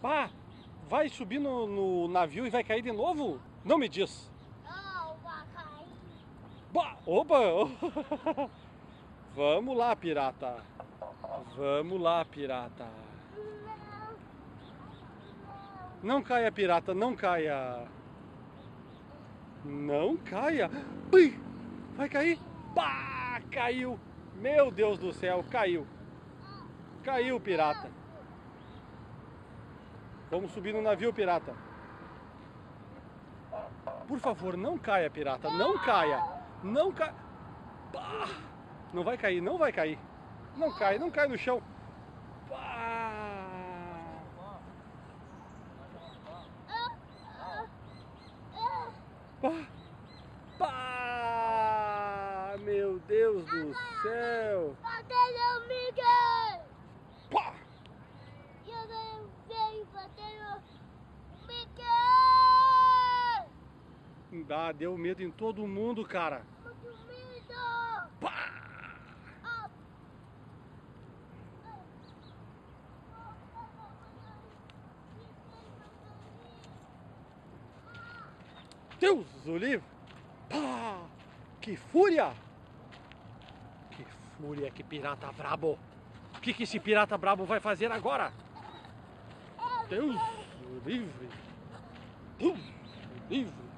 Pá, vai subir no navio e vai cair de novo? Não me diz. Não, vai cair. Bah, opa! Vamos lá, pirata. Vamos lá, pirata. Não caia, pirata, não caia. Não caia. Ui, vai cair. Pá, caiu. Meu Deus do céu, caiu. Caiu, pirata. Vamos subir no navio, pirata. Por favor, não caia, pirata. Não caia. Não caia. Não vai cair, não vai cair. Não cai no chão. Meu Deus do céu. Cadê o Miguel? Pá! Eu não veio bater o Miguel. Deu medo em todo mundo, cara. Muito medo. Pá! Deus o livre! Pá! Que fúria! Que fúria, que pirata brabo! O que esse pirata brabo vai fazer agora? Deus o livre! Deus o livre!